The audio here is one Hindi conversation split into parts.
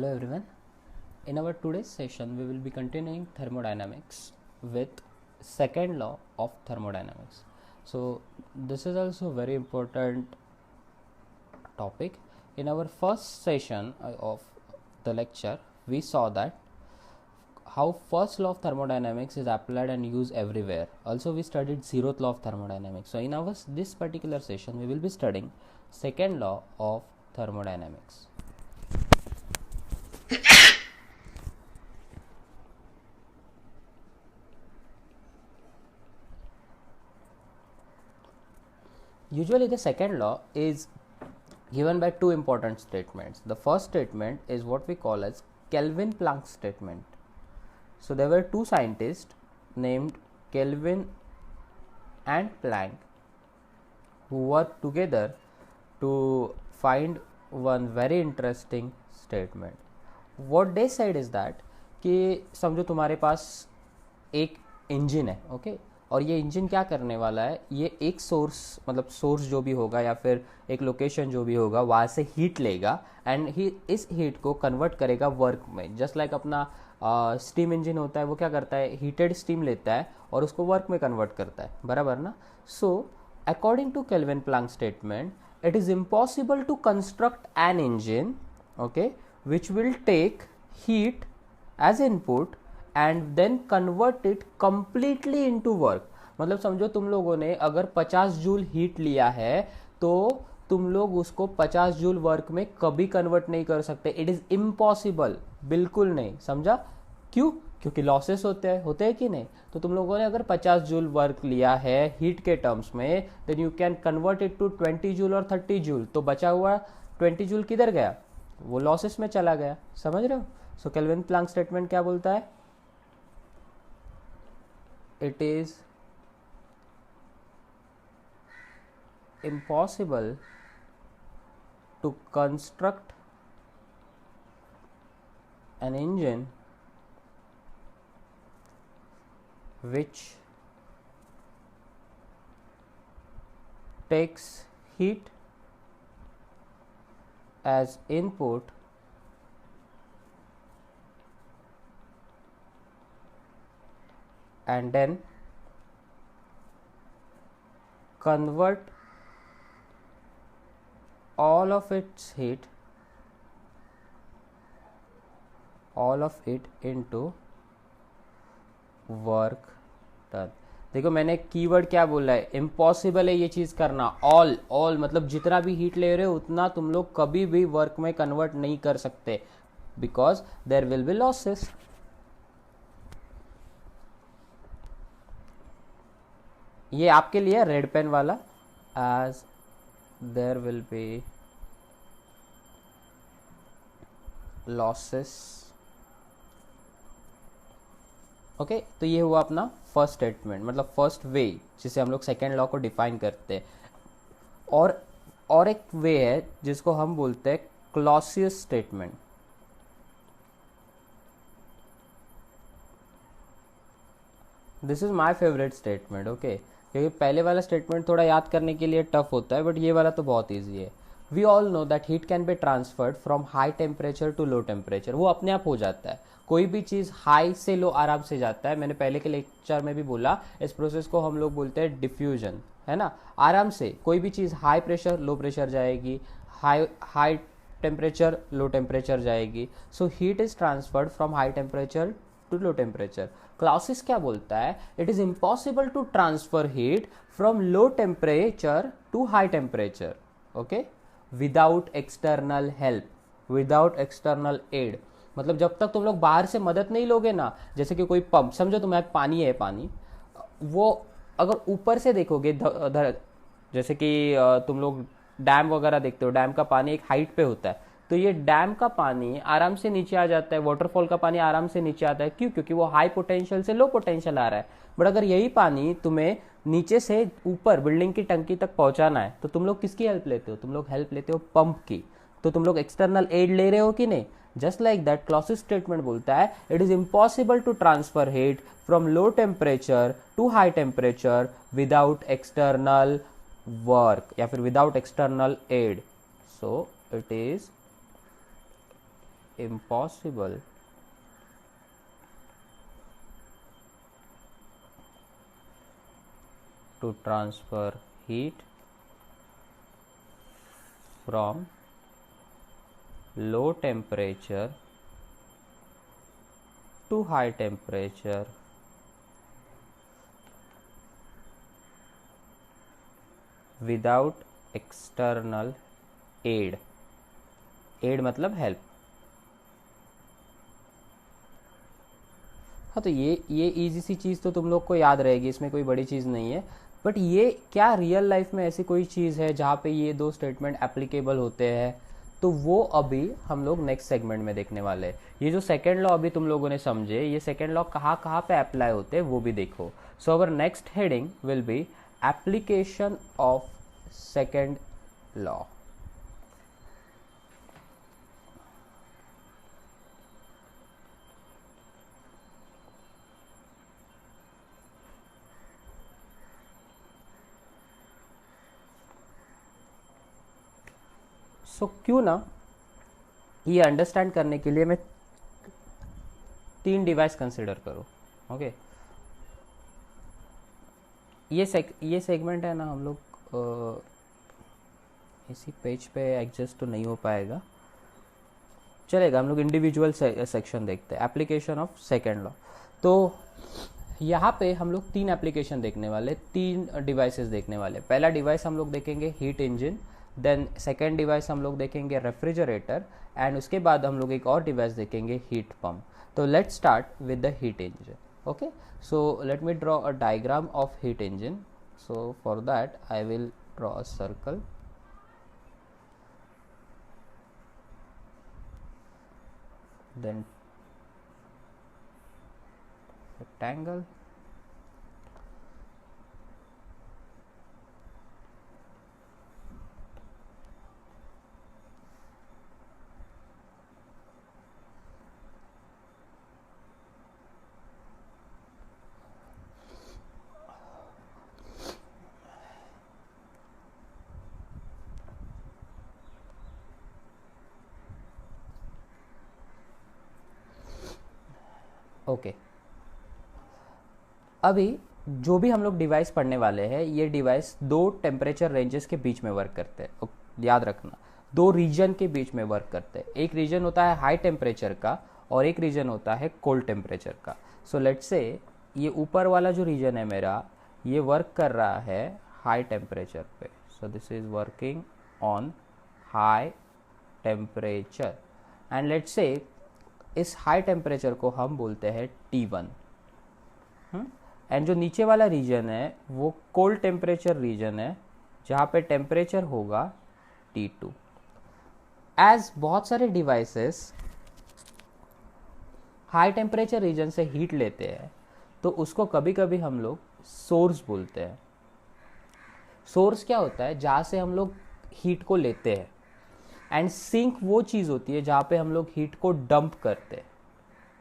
Hello everyone. In our today's session, we will be continuing thermodynamics with second law of thermodynamics. So this is also a very important topic. In our first session of the lecture, we saw that how first law of thermodynamics is applied and used everywhere. Also, we studied zeroth law of thermodynamics. So in our this particular session, we will be studying second law of thermodynamics. Usually the second law is given by two important statements. The first statement is what we call as Kelvin-Planck statement. So there were two scientists named Kelvin and Planck who worked together to find one very interesting statement. What they said is that कि समझो तुम्हारे पास एक इंजन है, ओके, और ये इंजन क्या करने वाला है, ये एक सोर्स मतलब सोर्स जो भी होगा या फिर एक लोकेशन जो भी होगा वहाँ से हीट लेगा एंड इस हीट को कन्वर्ट करेगा वर्क में. जस्ट लाइक अपना स्टीम इंजन होता है, वो क्या करता है, हीटेड स्टीम लेता है और उसको वर्क में कन्वर्ट करता है, बराबर ना. So according to Kelvin Planck statement, it is impossible to construct an engine, okay, which will take heat as input and then convert it completely into work. मतलब समझो तुम लोगों ने अगर 50 जूल हीट लिया है तो तुम लोग उसको 50 जूल वर्क में कभी कन्वर्ट नहीं कर सकते. इट इज इम्पॉसिबल, बिल्कुल नहीं. समझा क्यों? क्योंकि लॉसेस होते हैं कि नहीं. तो तुम लोगों ने अगर 50 जूल वर्क लिया है हीट के टर्म्स में, then you can convert it to 20 joule और 30 जूल. तो बचा हुआ 20 जूल किधर गया? वो लॉसेस में चला गया. समझ रहे हो? सो केल्विन प्लैंक स्टेटमेंट क्या बोलता है? It is impossible to construct an engine which takes heat as input and then convert all of it into work done. देखो मैंने कीवर्ड क्या बोला है, इम्पॉसिबल है ये चीज करना. ऑल मतलब जितना भी हीट ले रहे हो उतना तुम लोग कभी भी वर्क में कन्वर्ट नहीं कर सकते, because there will be losses. ये आपके लिए रेड पेन वाला, as there will be losses. Okay, तो ये हुआ अपना फर्स्ट स्टेटमेंट, मतलब फर्स्ट वे जिसे हम लोग सेकेंड लॉ को डिफाइन करते हैं. और एक वे है जिसको हम बोलते हैं Clausius statement. This is my favourite statement, okay, क्योंकि पहले वाला स्टेटमेंट थोड़ा याद करने के लिए टफ होता है, बट ये वाला तो बहुत ईजी है. We all know that heat can be transferred from high temperature to low temperature. वो अपने आप हो जाता है. कोई भी चीज़ हाई से लो आराम से जाता है. मैंने पहले के लेक्चर में भी बोला, इस प्रोसेस को हम लोग बोलते हैं डिफ्यूजन, है ना. आराम से कोई भी चीज़ हाई प्रेशर लो प्रेशर जाएगी, हाई टेम्परेचर लो टेम्परेचर जाएगी. So heat is transferred from high temperature to low temperature. Clausius क्या बोलता है? It is impossible to transfer heat from low temperature to high temperature, okay, without external help, without external aid. मतलब जब तक तुम लोग बाहर से मदद नहीं लोगे ना, जैसे कि कोई पंप, समझो तुम्हारे पानी है, पानी वो अगर ऊपर से देखोगे जैसे कि तुम लोग डैम वगैरह देखते हो, डैम का पानी एक हाइट पे होता है, तो ये डैम का पानी आराम से नीचे आ जाता है, वाटरफॉल का पानी आराम से नीचे आता है. क्यों? क्योंकि वो हाई पोटेंशियल से लो पोटेंशियल आ रहा है. बट अगर यही पानी तुम्हें नीचे से ऊपर बिल्डिंग की टंकी तक पहुंचाना है तो तुम लोग किसकी हेल्प लेते हो? तुम लोग हेल्प लेते हो पंप की. तो तुम लोग एक्सटर्नल एड ले रहे हो कि नहीं? Just like that Clausius statement बोलता है it is impossible to transfer heat from low temperature to high temperature without external work या फिर without external aid. So it is impossible to transfer heat from low temperature to high temperature without external aid. Aid मतलब हेल्प। हाँ, तो ये इजी सी चीज़ तो तुम लोग को याद रहेगी, इसमें कोई बड़ी चीज़ नहीं है। बट ये क्या रियल लाइफ में ऐसी कोई चीज़ है जहाँ पे ये दो स्टेटमेंट एप्लीकेबल होते हैं? तो वो अभी हम लोग नेक्स्ट सेगमेंट में देखने वाले हैं। ये जो सेकेंड लॉ अभी तुम लोगों ने समझे, ये सेकेंड लॉ कहाँ कहाँ पे अप्लाई होते हैं वो भी देखो। So our next heading will be application of second law. So क्यों ना ये अंडरस्टैंड करने के लिए मैं 3 डिवाइस कंसिडर करूँ। ओके, ये सेगमेंट है ना, हम लोग इसी पेज पे एडजस्ट तो नहीं हो पाएगा, चलेगा। हम लोग इंडिविजुअल सेक्शन देखते हैं, एप्लीकेशन ऑफ सेकेंड लॉ। तो यहाँ पे हम लोग 3 एप्लीकेशन देखने वाले, 3 डिवाइसेस देखने वाले। पहला डिवाइस हम लोग देखेंगे heat engine, then second device हम लोग देखेंगे रेफ्रिजरेटर, एंड उसके बाद हम लोग एक और डिवाइस देखेंगे हीट पंप। तो let's start with the heat engine. Okay, so let me draw a diagram of heat engine. So for that I will draw a circle, then rectangle, okay. अभी जो भी हम लोग डिवाइस पढ़ने वाले हैं, ये डिवाइस 2 टेम्परेचर रेंजेस के बीच में वर्क करते हैं। याद रखना, 2 रीजन के बीच में वर्क करते हैं। एक रीजन होता है हाई टेम्परेचर का और एक रीजन होता है कोल्ड टेम्परेचर का। सो लेट्स से ये ऊपर वाला जो रीजन है मेरा, ये वर्क कर रहा है हाई टेम्परेचर पे। सो this is working on high temperature, and let's say इस हाई टेम्परेचर को हम बोलते हैं T1। एंड जो नीचे वाला रीजन है वो कोल्ड टेम्परेचर रीजन है, जहाँ पे टेम्परेचर होगा T2। एज बहुत सारे डिवाइसेस हाई टेम्परेचर रीजन से हीट लेते हैं, तो उसको कभी कभी हम लोग सोर्स बोलते हैं। सोर्स क्या होता है? जहाँ से हम लोग हीट को लेते हैं, एंड सिंक वो चीज़ होती है जहाँ पे हम लोग हीट को डंप करते हैं।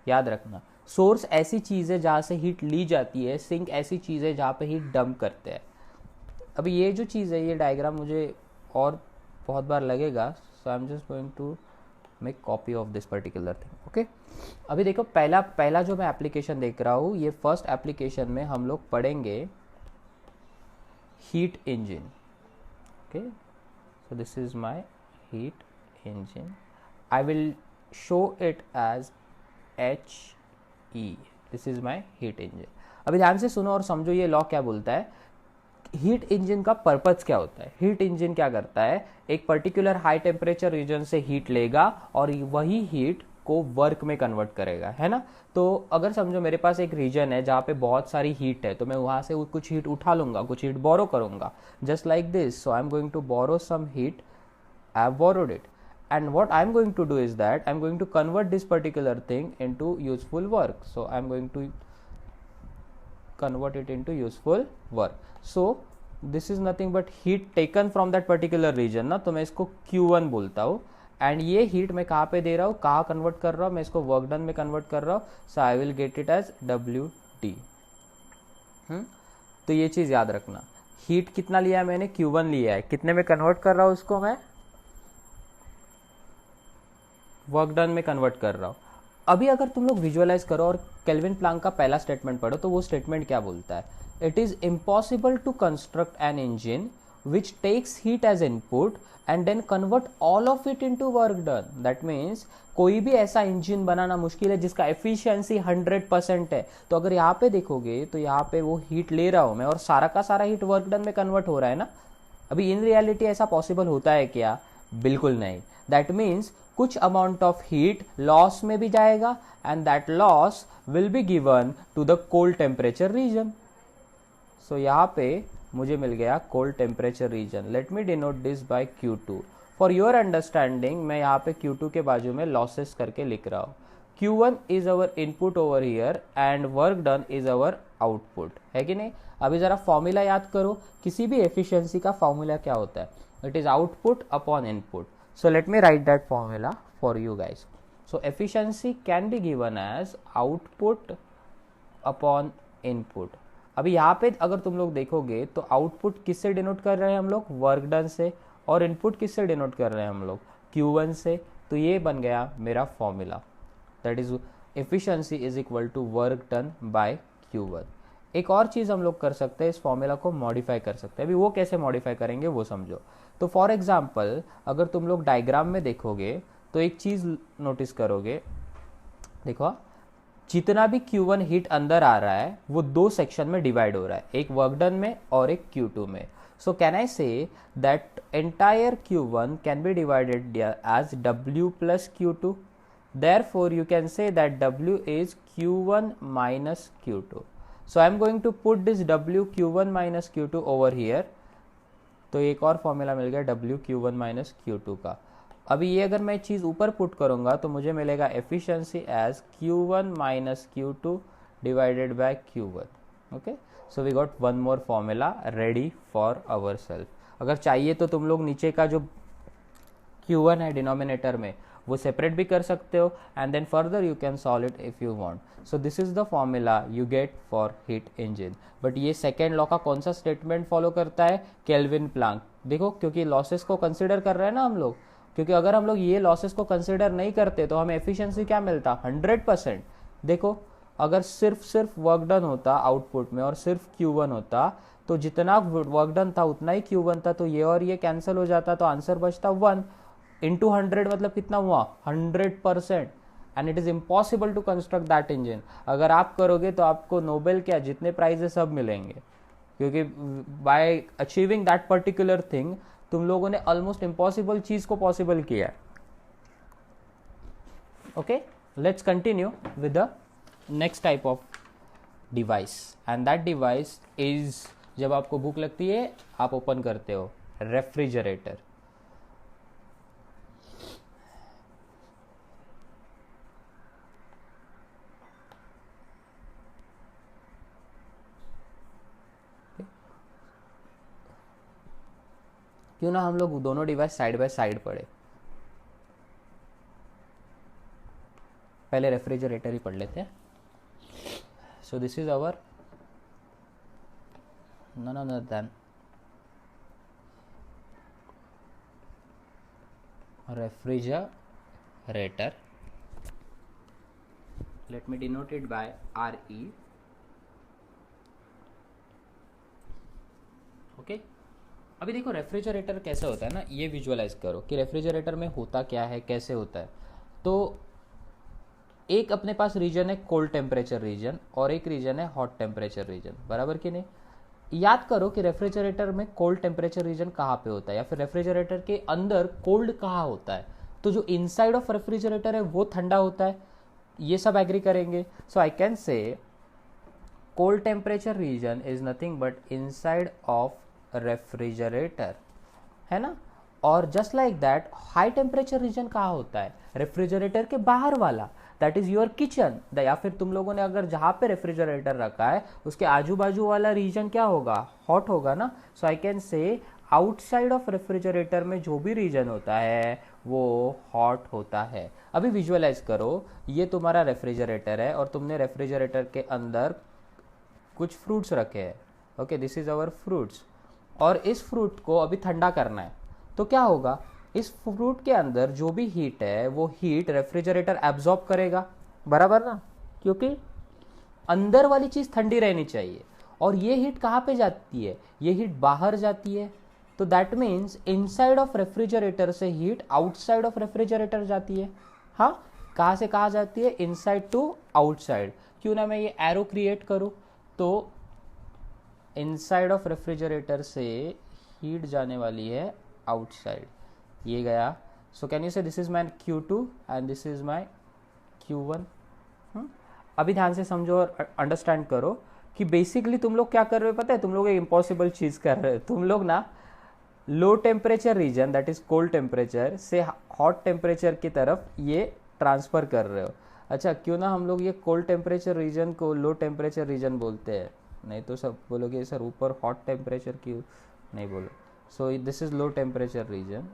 याद रखना, सोर्स ऐसी चीज़ है जहाँ से हीट ली जाती है, सिंक ऐसी चीज़ है जहाँ पे हीट डंप करते हैं। अभी ये जो चीज़ है, ये डायग्राम मुझे और बहुत बार लगेगा, so I am just going to make copy of this particular thing. Okay, अभी देखो, पहला जो मैं एप्लीकेशन देख रहा हूँ, ये फर्स्ट एप्लीकेशन में हम लोग पढ़ेंगे heat engine. Okay, so this is my heat engine. I will show it as HE. This is my heat engine. अभी ध्यान से सुनो और समझो ये लॉ क्या बोलता है। हीट इंजन का पर्पस क्या होता है? हीट इंजन क्या करता है? एक पर्टिकुलर हाई टेम्परेचर रीजन से हीट लेगा और वही हीट को वर्क में कन्वर्ट करेगा, है ना। तो अगर समझो मेरे पास एक रीजन है जहाँ पे बहुत सारी हीट है, तो मैं वहाँ से कुछ हीट उठा लूंगा, कुछ हीट बोरो करूंगा, just like this. So I am going to borrow some heat, I have borrowed it, and what I am going to do is that I am going to convert this particular thing into useful work. So I am going to convert it into useful work. So this is nothing but heat taken from that particular region ना, तो मैं इसको Q1 बोलता हूँ। एंड ये हीट मैं कहाँ पे दे रहा हूँ, कहाँ कन्वर्ट कर रहा हूँ, मैं इसको वर्क डन में कन्वर्ट कर रहा हूँ। So I will get it as WT। तो ये चीज़ याद रखना, हीट कितना लिया है मैंने, Q1 लिया है, कितने में कन्वर्ट कर रहा हूँ उसको मैं, वर्क डन में कन्वर्ट कर रहा हूँ। अभी अगर तुम लोग विजुअलाइज करो और केल्विन प्लैंक का पहला स्टेटमेंट पढ़ो तो वो स्टेटमेंट क्या बोलता है, it is impossible to construct an engine which takes heat as input and then convert all of it into work done. That means कोई भी ऐसा इंजन बनाना मुश्किल है जिसका एफिशिएंसी 100% है। तो अगर यहाँ पे देखोगे तो यहाँ पे वो हीट ले रहा हूँ मैं और सारा का सारा हीट वर्क डन में कन्वर्ट हो रहा है ना। अभी इन रियलिटी ऐसा पॉसिबल होता है क्या? बिल्कुल नहीं। दैट मीन्स कुछ अमाउंट ऑफ हीट लॉस में भी जाएगा and that loss will be given to the cold temperature region. So यहाँ पे मुझे मिल गया cold temperature region. Let me denote this by Q2 for your understanding. मैं यहाँ पे Q2 के बाजू में लॉसेस करके लिख रहा हूँ। Q1 is our input over here and work done is our output, है कि नहीं? अभी जरा फॉर्मूला याद करो, किसी भी एफिशिएंसी का फॉर्मूला क्या होता है, it is output upon input. So let me write that formula for you guys. So efficiency can be given as output upon input. अभी यहाँ पे अगर तुम लोग देखोगे तो आउटपुट किससे डिनोट कर रहे हैं हम लोग, वर्क डन से, और इनपुट किससे डिनोट कर रहे हैं हम लोग, Q1 से। तो ये बन गया मेरा formula, that is efficiency is equal to work done by Q1। एक और चीज़ हम लोग कर सकते हैं, इस फॉर्मूला को मॉडिफाई कर सकते हैं। अभी वो कैसे मॉडिफाई करेंगे वो समझो। तो फॉर एग्जाम्पल अगर तुम लोग डायग्राम में देखोगे तो एक चीज़ नोटिस करोगे, देखो जितना भी Q1 हीट अंदर आ रहा है वो दो सेक्शन में डिवाइड हो रहा है, एक वर्क डन में और एक Q2 में। सो can I say that entire Q1 can be divided as W plus Q2। Therefore you can say that W is Q1 minus Q2. So I am going to put this W Q1 minus Q2 over here. तो एक और फॉर्मूला मिल गया W Q1 माइनस Q2 का। अभी ये अगर मैं चीज़ ऊपर पुट करूँगा तो मुझे मिलेगा efficiency as Q1 minus Q2 divided by Q1। Okay, so we got one more formula ready for our self. अगर चाहिए तो तुम लोग नीचे का जो Q1 है डिनोमिनेटर में वो सेपरेट भी कर सकते हो and then further you can solve it if you want. So this is the formula you get for heat engine. But ये सेकेंड लॉ का कौन सा स्टेटमेंट फॉलो करता है, केल्विन प्लैंक। देखो क्योंकि लॉसेस को कंसिडर कर रहे हैं ना हम लोग, क्योंकि अगर हम लोग ये लॉसेस को कंसिडर नहीं करते तो हमें एफिशिएंसी क्या मिलता, 100%। देखो अगर सिर्फ वर्क डन होता आउटपुट में और सिर्फ Q1 होता तो जितना वर्क डन था उतना ही Q1 था, तो ये और ये कैंसिल हो जाता, तो आंसर बचता 1 इंटू 100 मतलब कितना हुआ, 100%। And it is impossible to construct that engine. अगर आप करोगे तो आपको नोबेल क्या जितने प्राइजेस सब मिलेंगे, क्योंकि bye achieving that particular thing तुम लोगों ने ऑलमोस्ट इम्पॉसिबल चीज को पॉसिबल किया है। Okay, let's continue with the next type of device and that device is, जब आपको भूख लगती है आप ओपन करते हो रेफ्रिजरेटर। क्यों ना हम लोग दोनों डिवाइस साइड बाय साइड पढ़े, पहले रेफ्रिजरेटर ही पढ़ लेते हैं। So this is our none other than refrigerator. Let me denote it by RE. Okay, अभी देखो रेफ्रिजरेटर कैसे होता है ना, ये विजुअलाइज करो कि रेफ्रिजरेटर में होता क्या है, कैसे होता है। तो एक अपने पास रीजन है कोल्ड टेम्परेचर रीजन और एक रीजन है हॉट टेम्परेचर रीजन, बराबर कि नहीं? याद करो कि रेफ्रिजरेटर में कोल्ड टेम्परेचर रीजन कहाँ पे होता है या फिर रेफ्रिजरेटर के अंदर कोल्ड कहाँ होता है। तो जो इनसाइड ऑफ रेफ्रिजरेटर है वो ठंडा होता है, ये सब एग्री करेंगे। So I can say cold temperature region is nothing but inside of refrigerator, है ना। और just like that high temperature region कहाँ होता है, रेफ्रिजरेटर के बाहर वाला, दैट इज योर किचन। या फिर तुम लोगों ने अगर जहाँ पे रेफ्रिजरेटर रखा है उसके आजू बाजू वाला रीजन क्या होगा, हॉट होगा ना। So I can say outside of refrigerator में जो भी रीजन होता है वो हॉट होता है। अभी विजुअलाइज करो, ये तुम्हारा रेफ्रिजरेटर है और तुमने रेफ्रिजरेटर के अंदर कुछ फ्रूट्स रखे हैं। Okay, this is our fruits, और इस फ्रूट को अभी ठंडा करना है तो क्या होगा, इस फ्रूट के अंदर जो भी हीट है वो हीट रेफ्रिजरेटर एब्जॉर्ब करेगा, बराबर ना, क्योंकि अंदर वाली चीज ठंडी रहनी चाहिए। और ये हीट कहाँ पे जाती है, ये हीट बाहर जाती है। तो that means inside of refrigerator से हीट आउटसाइड ऑफ रेफ्रिजरेटर जाती है। हाँ, कहाँ से कहाँ जाती है, इनसाइड टू आउटसाइड। क्यों ना मैं ये एरो क्रिएट करूँ, तो इनसाइड ऑफ रेफ्रिजरेटर से हीट जाने वाली है आउटसाइड, ये गया। सो कैन यू से this is my Q2 and this is my Q1। अभी ध्यान से समझो और अंडरस्टैंड करो कि बेसिकली तुम लोग क्या कर रहे हो पता है, तुम लोग एक इम्पॉसिबल चीज कर रहे हो। तुम लोग ना low temperature region that is cold temperature से हॉट टेम्परेचर की तरफ ये ट्रांसफर कर रहे हो। अच्छा, क्यों ना हम लोग ये कोल्ड टेम्परेचर रीजन को लो टेम्परेचर रीजन बोलते हैं, नहीं तो सब बोलोगे सर ऊपर हॉट टेम्परेचर क्यों नहीं बोलो। So this is low temperature region.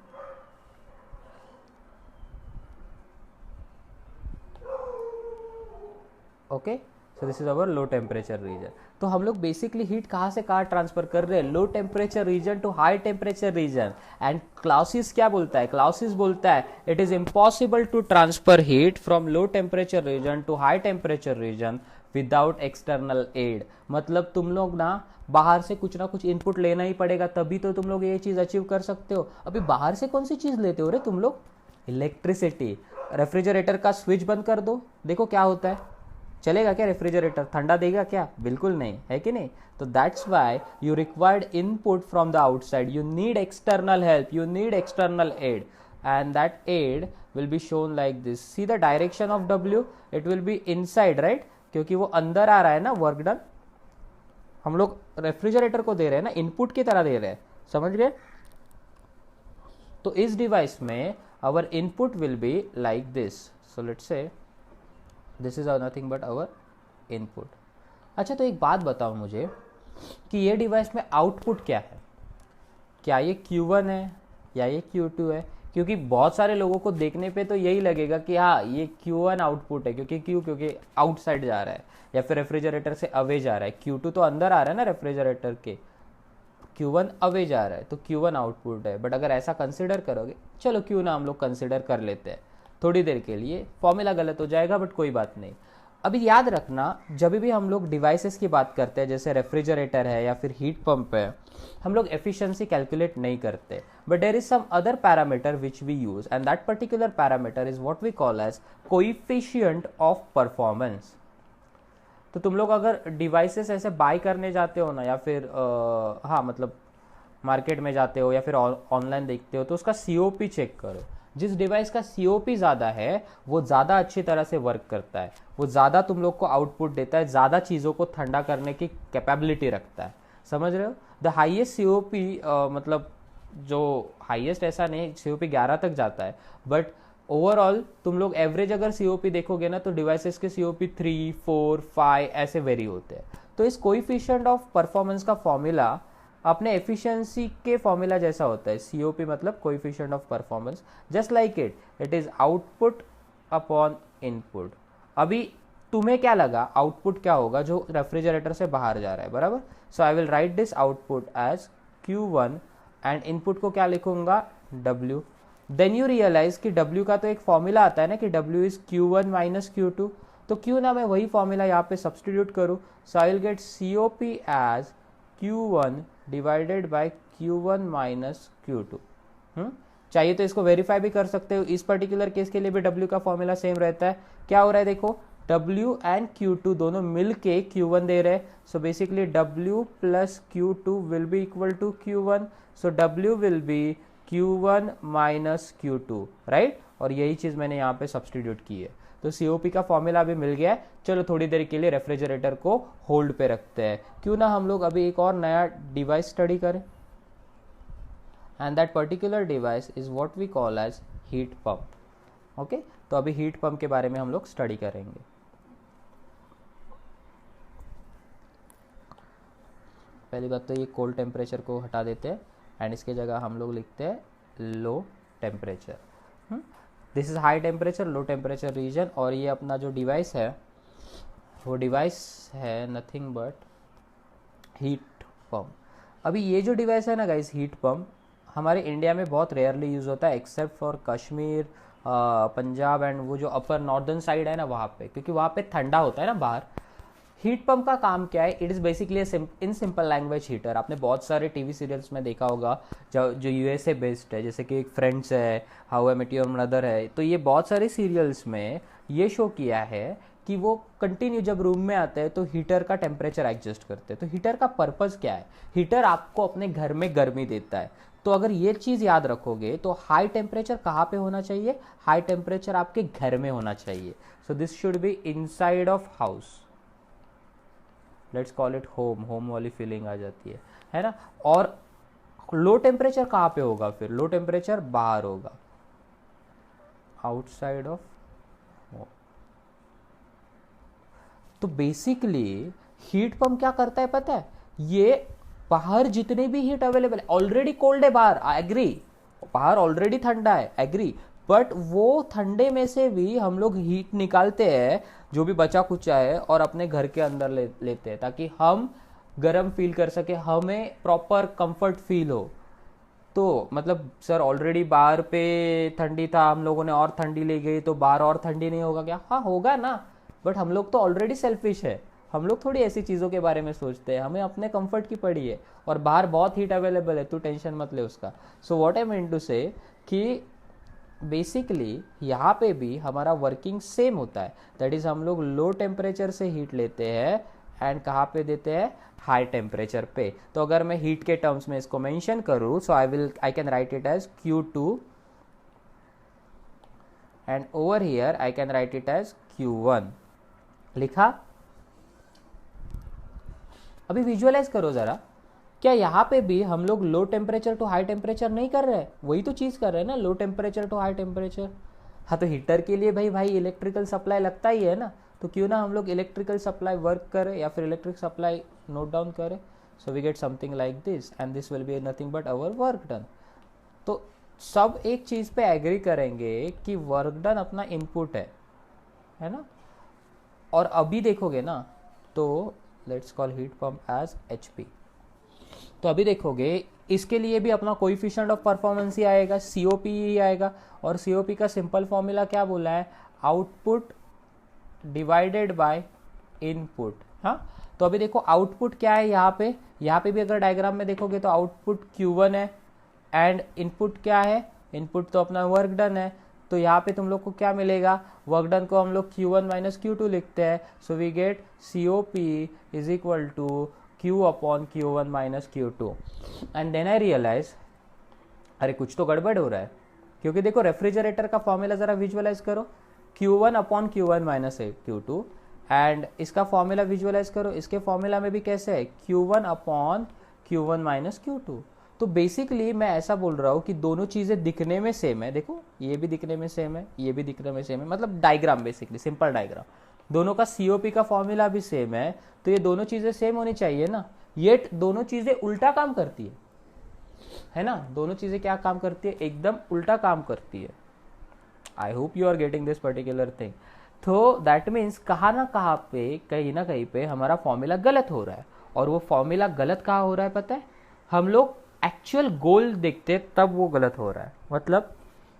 Okay, so this is our low temperature region. तो हम लोग बेसिकली हीट कहाँ से कहाँ ट्रांसफर कर रहे हैं, low temperature region to high temperature region. And Clausius क्या बोलता है, क्लाउसिस बोलता है it is impossible to transfer heat from low temperature region to high temperature region without external aid. मतलब तुम लोग ना बाहर से कुछ ना कुछ इनपुट लेना ही पड़ेगा, तभी तो तुम लोग ये चीज अचीव कर सकते हो। अभी बाहर से कौन सी चीज लेते हो रे तुम लोग, इलेक्ट्रिसिटी। रेफ्रिजरेटर का स्विच बंद कर दो, देखो क्या होता है, चलेगा क्या रेफ्रिजरेटर, ठंडा देगा क्या, बिल्कुल नहीं, है कि नहीं। तो that's why you required input from the outside, you need external help, you need external aid, and that aid will be shown like this. See the direction of W, it will be inside, right, क्योंकि वो अंदर आ रहा है ना वर्क डन। हम लोग रेफ्रिजरेटर को दे रहे हैं ना, इनपुट की तरह दे रहे हैं, समझ गए। तो इस डिवाइस में our input will be like this. So let's say this is nothing but our input. अच्छा, तो एक बात बताओ मुझे कि ये डिवाइस में आउटपुट क्या है, क्या ये Q1 है या ये Q2 है। क्योंकि बहुत सारे लोगों को देखने पे तो यही लगेगा कि हाँ ये Q1 आउटपुट है, क्योंकि आउटसाइड जा रहा है या फिर रेफ्रिजरेटर से अवे जा रहा है। Q2 तो अंदर आ रहा है ना रेफ्रिजरेटर के, Q1 अवे जा रहा है, तो Q1 आउटपुट है। बट अगर ऐसा कंसिडर करोगे, चलो क्यों ना हम लोग कंसिडर कर लेते हैं थोड़ी देर के लिए, फॉर्मूला गलत हो जाएगा बट कोई बात नहीं। अभी याद रखना, जब भी हम लोग डिवाइसेस की बात करते हैं, जैसे रेफ्रिजरेटर है या फिर हीट पंप है, हम लोग एफिशिएंसी कैलकुलेट नहीं करते, but there is some other parameter which we use, and that particular parameter is what we call as coefficient of performance. तो तुम लोग अगर डिवाइसेस ऐसे बाय करने जाते हो ना, या फिर हाँ मतलब मार्केट में जाते हो या फिर ऑनलाइन देखते हो, तो उसका COP चेक करो। जिस डिवाइस का COP ज़्यादा है वो ज़्यादा अच्छी तरह से वर्क करता है, वो ज़्यादा तुम लोग को आउटपुट देता है, ज़्यादा चीज़ों को ठंडा करने की कैपेबिलिटी रखता है, समझ रहे हो। द हाईएस्ट COP मतलब जो हाईएस्ट ऐसा नहीं, COP 11 तक जाता है, बट ओवरऑल तुम लोग एवरेज अगर COP देखोगे ना, तो डिवाइसेस के COP 3, 4, 5 ऐसे वेरी होते हैं। तो इस कोएफिशिएंट ऑफ परफॉर्मेंस का फॉर्मूला अपने एफिशिएंसी के फॉर्मूला जैसा होता है। COP मतलब coefficient of performance, just like it is output upon input. अभी तुम्हें क्या लगा आउटपुट क्या होगा, जो रेफ्रिजरेटर से बाहर जा रहा है, बराबर। So I will write this output as Q1 and input को क्या लिखूंगा, W। देन यू रियलाइज कि W का तो एक फॉर्मूला आता है ना कि W is Q1 minus Q2, तो क्यों ना मैं वही फॉर्मूला यहाँ पे सब्सटीट्यूट करूँ। So I will get COP as Q1 divided by Q1 minus Q2। चाहिए तो इसको वेरीफाई भी कर सकते हो, इस पर्टिकुलर केस के लिए भी W का फॉर्मूला सेम रहता है। क्या हो रहा है देखो, W एंड Q2 दोनों मिल के Q1 दे रहे हैं, so basically W plus Q2 will be equal to Q1, so W will be Q1 minus Q2, right. और यही चीज मैंने यहाँ पे सब्सटीट्यूट की है, तो COP का फॉर्मूला भी मिल गया है। चलो थोड़ी देर के लिए रेफ्रिजरेटर को होल्ड पे रखते हैं, क्यों ना हम लोग अभी एक और नया डिवाइस स्टडी करें, and that particular device is what we call as heat pump. Okay, तो अभी हीट पंप के बारे में हम लोग स्टडी करेंगे। पहली बात तो ये कोल्ड टेम्परेचर को हटा देते हैं एंड इसके जगह हम लोग लिखते हैं low temperature. This is high temperature, low temperature region. और ये अपना जो डिवाइस है वो डिवाइस है नथिंग बट हीट पंप। अभी ये जो डिवाइस है ना गाइस, हीट पंप, हमारे इंडिया में बहुत रेयरली यूज़ होता है except for Kashmir, Punjab and वो जो अपर नॉर्दर्न साइड है ना वहाँ पे, क्योंकि वहाँ पे ठंडा होता है ना बाहर। हीट पंप का काम क्या है? It is basically in simple language heater. आपने बहुत सारे टीवी सीरियल्स में देखा होगा जो यूएसए बेस्ड है, जैसे कि फ्रेंड्स है, How I Met Your Mother है, तो ये बहुत सारे सीरियल्स में ये शो किया है कि वो कंटिन्यू जब रूम में आते हैं तो हीटर का टेम्परेचर एडजस्ट करते हैं। तो हीटर का पर्पज़ क्या है? हीटर आपको अपने घर में गर्मी देता है। तो अगर ये चीज़ याद रखोगे तो हाई टेम्परेचर कहाँ पे होना चाहिए? हाई टेम्परेचर आपके घर में होना चाहिए। So this should be inside of house, let's call it home. Home वाली फीलिंग आ जाती है ना। और लो टेम्परेचर कहाँ पे होगा? फिर लो टेम्परेचर बाहर होगा, आउटसाइड ऑफ होम। तो बेसिकली हीट पंप क्या करता है पता है? ये बाहर जितने भी हीट अवेलेबल है, ऑलरेडी कोल्ड है बाहर, एग्री, बाहर ऑलरेडी ठंडा है, एग्री, बट वो ठंडे में से भी हम लोग हीट निकालते हैं जो भी बचा कुचा है और अपने घर के अंदर लेते हैं, ताकि हम गर्म फील कर सके, हमें प्रॉपर कंफर्ट फील हो। तो मतलब सर ऑलरेडी बाहर पे ठंडी था, हम लोगों ने और ठंडी ले गई तो बाहर और ठंडी नहीं होगा क्या? हाँ होगा ना, बट हम लोग तो ऑलरेडी सेल्फिश है, हम लोग थोड़ी ऐसी चीज़ों के बारे में सोचते हैं, हमें अपने कंफर्ट की पड़ी है, और बाहर बहुत हीट अवेलेबल है, तू टेंशन मत ले उसका। So what I mean to say कि बेसिकली यहाँ पे भी हमारा वर्किंग सेम होता है, दैट इज़ हम लोग लो टेम्परेचर से हीट लेते हैं एंड कहाँ पे देते हैं? हाई टेम्परेचर पे। तो अगर मैं हीट के टर्म्स में इसको मेंशन करूँ, so I can write it as Q2 and over here I can write it as Q1। लिखा? अभी विजुअलाइज करो जरा, क्या यहाँ पे भी हम लोग low temperature to high temperature नहीं कर रहे हैं? वही तो चीज़ कर रहे हैं ना, low temperature to high temperature. हाँ, तो हीटर के लिए भाई इलेक्ट्रिकल सप्लाई लगता ही है ना, तो क्यों ना हम लोग इलेक्ट्रिकल सप्लाई वर्क करें या फिर इलेक्ट्रिक सप्लाई नोट डाउन करें। So we get something like this and this will be nothing but our work done. तो सब एक चीज़ पे एग्री करेंगे कि वर्क डन अपना इनपुट है ना। और अभी देखोगे ना तो let's call heat pump as HP। तो अभी देखोगे इसके लिए भी अपना कोएफिशिएंट ऑफ परफॉर्मेंस ही आएगा, COP ही आएगा, और COP का सिंपल फॉर्मूला क्या बोला है? Output divided by input. हाँ, तो अभी देखो आउटपुट क्या है यहाँ पे भी अगर डायग्राम में देखोगे तो आउटपुट Q1 है एंड इनपुट क्या है? इनपुट तो अपना वर्क डन है। तो यहाँ पे तुम लोग को क्या मिलेगा? वर्क डन को हम लोग Q1 माइनस Q2 लिखते हैं। So we get COP is equal to Q upon Q1 minus Q2। And then I realise अरे कुछ तो गड़बड़ हो रहा है, क्योंकि देखो रेफ्रिजरेटर का फॉर्मूला जरा विजुअलाइज करो, Q1 upon Q1 minus Q2, and इसका फॉर्मूला विजुअलाइज करो, इसके फॉर्मूला में भी कैसे है? Q1 upon Q1 minus Q2। तो बेसिकली मैं ऐसा बोल रहा हूँ कि दोनों चीज़ें दिखने में सेम है, देखो ये भी दिखने में सेम है, ये भी दिखने में सेम है, मतलब डायग्राम बेसिकली सिंपल डायग्राम, दोनों का COP का फॉर्मूला भी सेम है, तो ये दोनों चीज़ें सेम होनी चाहिए ना। ये दोनों चीज़ें उल्टा काम करती है ना, दोनों चीज़ें क्या काम करती है? एकदम उल्टा काम करती है। I hope you are getting this particular thing. तो दैट मीन्स कहाँ ना कहीं पे हमारा फॉर्मूला गलत हो रहा है, और वो फॉर्मूला गलत कहाँ हो रहा है पता है? हम लोग एक्चुअल गोल देखते तब वो गलत हो रहा है। मतलब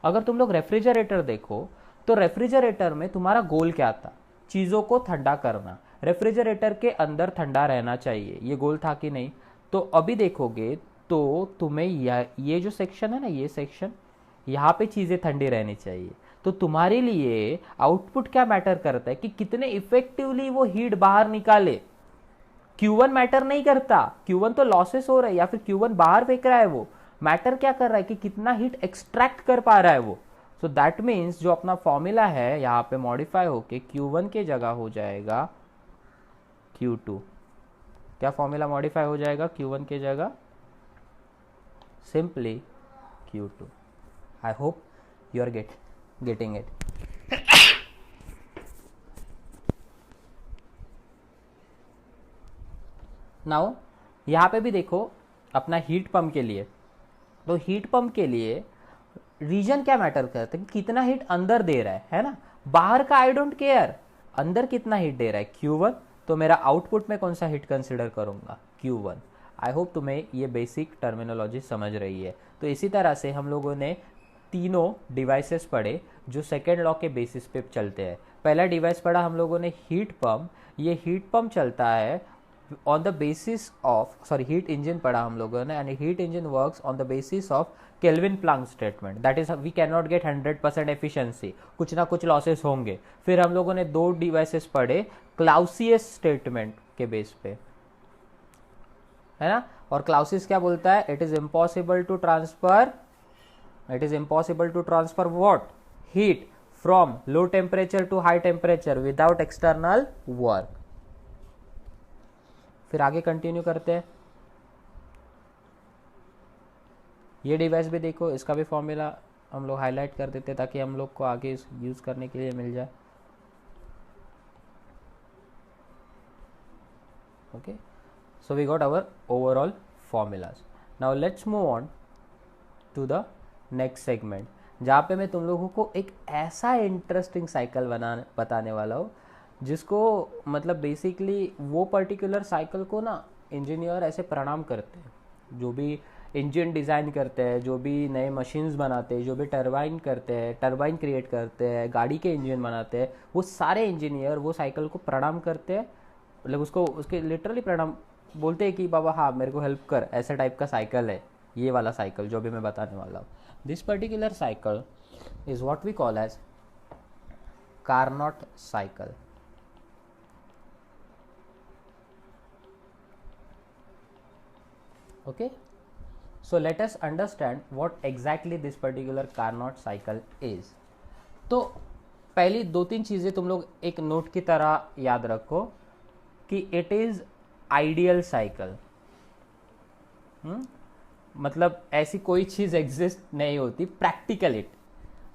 अगर तुम लोग रेफ्रिजरेटर देखो तो रेफ्रिजरेटर में तुम्हारा गोल क्या था? चीज़ों को ठंडा करना, रेफ्रिजरेटर के अंदर ठंडा रहना चाहिए, ये गोल था कि नहीं? तो अभी देखोगे तो तुम्हें ये जो सेक्शन है ना, ये सेक्शन, यहाँ पे चीज़ें ठंडी रहनी चाहिए। तो तुम्हारे लिए आउटपुट क्या मैटर करता है कि कितने इफेक्टिवली वो हीट बाहर निकाले। Q1 मैटर नहीं करता, Q1 तो लॉसेस हो रहा है या फिर Q1 बाहर फेंक रहा है, वो मैटर क्या कर रहा है कि कितना हीट एक्सट्रैक्ट कर पा रहा है वो। सो दैट मीन्स जो अपना फॉर्मूला है यहाँ पे मॉडिफाई होके Q1 के जगह हो जाएगा Q2। क्या फॉर्मूला मॉडिफाई हो जाएगा Q1 के जगह? Simply Q2। I hope you are getting it. Now यहाँ पे भी देखो अपना हीट पंप के लिए, तो हीट पंप के लिए रीजन क्या मैटर करता है कि कितना हीट अंदर दे रहा है ना। बाहर का आई डोंट केयर, अंदर कितना हीट दे रहा है Q1, तो मेरा आउटपुट में कौन सा हीट कंसिडर करूंगा? Q1। आई होप तुम्हें ये बेसिक टर्मिनोलॉजी समझ रही है। तो इसी तरह से हम लोगों ने तीनों डिवाइसेस पढ़े जो सेकेंड लॉ के बेसिस पे चलते हैं। पहला डिवाइस पढ़ा हम लोगों ने हीट पंप। ये हीट पंप चलता है on the basis of, sorry heat engine पढ़ा हम लोगों ने, and heat engine works on the basis of Kelvin Planck statement, that is we can not get 100% efficiency, कुछ ना कुछ लॉसेस होंगे। फिर हम लोगों ने दो डिवाइसेस पढ़े क्लाउसियस स्टेटमेंट के बेस पे, है ना। और क्लाउसियस क्या बोलता है? It is impossible to transfer, it is impossible to transfer what? Heat from low temperature to high temperature without external work. फिर आगे कंटिन्यू करते हैं। ये डिवाइस भी देखो, इसका भी फॉर्मूला हम लोग हाईलाइट कर देते ताकि हम लोग को आगे यूज करने के लिए मिल जाए। Okay, so we got our overall formulas. Now let's move on to the next segment, जहाँ पे मैं तुम लोगों को एक ऐसा इंटरेस्टिंग साइकिल बताने वाला हूँ जिसको मतलब बेसिकली वो पर्टिकुलर साइकिल को ना इंजीनियर ऐसे प्रणाम करते हैं। जो भी इंजन डिज़ाइन करते हैं, जो भी नए मशीन्स बनाते हैं, जो भी टरबाइन करते हैं, टरबाइन क्रिएट करते हैं, गाड़ी के इंजन बनाते हैं, वो सारे इंजीनियर वो साइकिल को प्रणाम करते हैं। मतलब उसको उसके लिटरली प्रणाम बोलते हैं कि बाबा हाँ मेरे को हेल्प कर, ऐसा टाइप का साइकिल है ये वाला साइकिल जो भी मैं बताने वाला हूँ। This particular cycle is what we call as Carnot cycle. Okay, so let us understand what exactly this particular Carnot cycle is. तो पहली दो तीन चीज़ें तुम लोग एक नोट की तरह याद रखो कि it is ideal cycle. मतलब ऐसी कोई चीज़ एग्जिस्ट नहीं होती प्रैक्टिकली,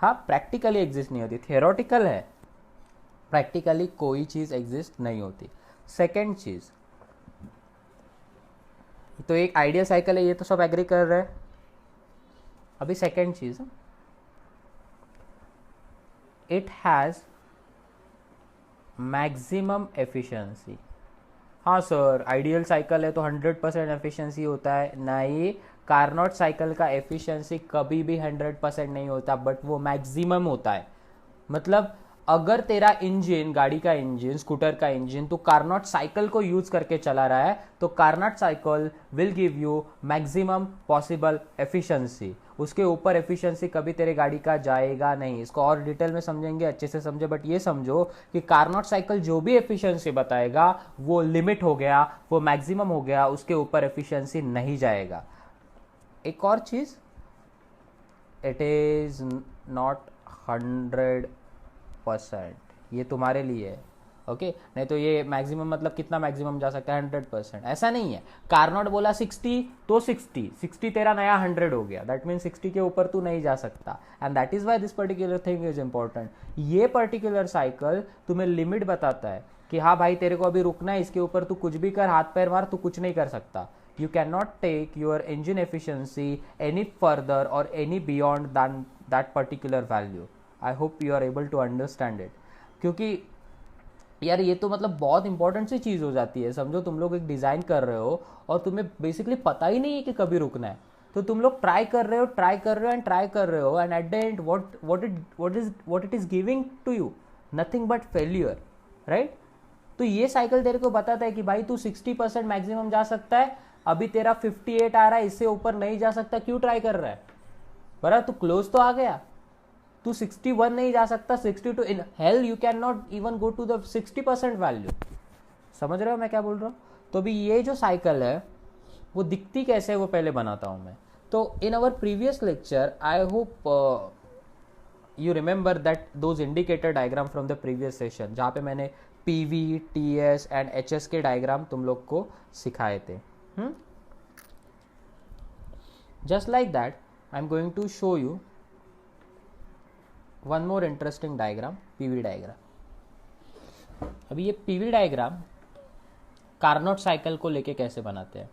हाँ प्रैक्टिकली एग्जिस्ट नहीं होती, थियोरेटिकल है, प्रैक्टिकली कोई चीज़ एग्जिस्ट नहीं होती। सेकेंड चीज़, तो एक आइडियल साइकिल है, ये तो सब एग्री कर रहे हैं। अभी second cheese, it has maximum efficiency. हाँ सर आइडियल साइकिल है तो 100% एफिशिएंसी होता है, नहीं। कार्नोट साइकिल का एफिशिएंसी कभी भी 100% नहीं होता, बट वो मैक्सिमम होता है। मतलब अगर तेरा इंजन, गाड़ी का इंजन, स्कूटर का इंजन, तो कार्नोट साइकिल को यूज करके चला रहा है, तो Carnot cycle will give you maximum possible efficiency. उसके ऊपर एफिशिएंसी कभी तेरे गाड़ी का जाएगा नहीं। इसको और डिटेल में समझेंगे, अच्छे से समझे, बट ये समझो कि कार्नोट साइकिल जो भी एफिशिएंसी बताएगा वो लिमिट हो गया, वो मैक्सिमम हो गया, उसके ऊपर एफिशिएंसी नहीं जाएगा। एक और चीज, इट इज नॉट 100%, ये तुम्हारे लिए है, ओके। नहीं तो ये मैक्सिमम मतलब कितना मैक्सिमम जा सकता है? 100%, ऐसा नहीं है। कार्नोट बोला 60 तो 60 तेरा नया 100 हो गया, दैट मीन 60 के ऊपर तू नहीं जा सकता, and that is Y this particular thing is important. ये पर्टिकुलर साइकिल तुम्हें लिमिट बताता है कि हाँ भाई तेरे को अभी रुकना है, इसके ऊपर तू कुछ भी कर, हाथ पैर मार, तू कुछ नहीं कर सकता। You cannot take your engine efficiency any further or any beyond than that particular value. I hope you are able to understand it. क्योंकि यार ये तो मतलब बहुत इंपॉर्टेंट सी चीज़ हो जाती है। समझो तुम लोग एक डिज़ाइन कर रहे हो और तुम्हें बेसिकली पता ही नहीं है कि कभी रुकना है, तो तुम लोग ट्राई कर रहे हो and at the end what it is giving to you, nothing but failure, right. तो ये साइकिल तेरे को बताता है कि भाई तू 60% मैक्सिमम जा सकता है, अभी तेरा 58 आ रहा है, इससे ऊपर नहीं जा सकता, क्यों ट्राई कर रहा है? बराबर, तू क्लोज तो आ गया, तू 61 नहीं जा सकता, 62, in hell you can not even go to the 60% value. समझ रहे हो मैं क्या बोल रहा हूँ? तो अभी ये जो साइकिल है वो दिखती कैसे है वो पहले बनाता हूँ मैं। तो in our previous lecture I hope you remember that those indicator diagram from the previous session, जहाँ पे मैंने PV, TS and HS के डायग्राम तुम लोग को सिखाए थे। Just like that, I'm going to show you one more interesting diagram, PV diagram. अभी ये PV डायग्राम कार्नोट साइकिल को लेके कैसे बनाते हैं।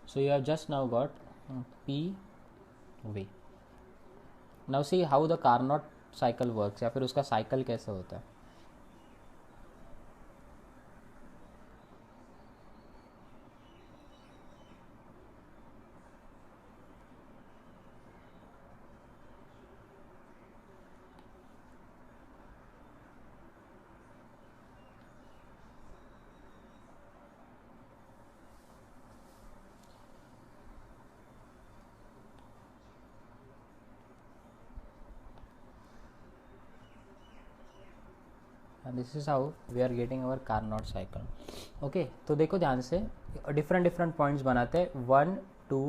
So you have just now got PV. Now see how the Carnot cycle works, या फिर उसका साइकिल कैसे होता है. and this is how we are getting our Carnot cycle. Okay, तो देखो ध्यान से different points बनाते हैं 1 2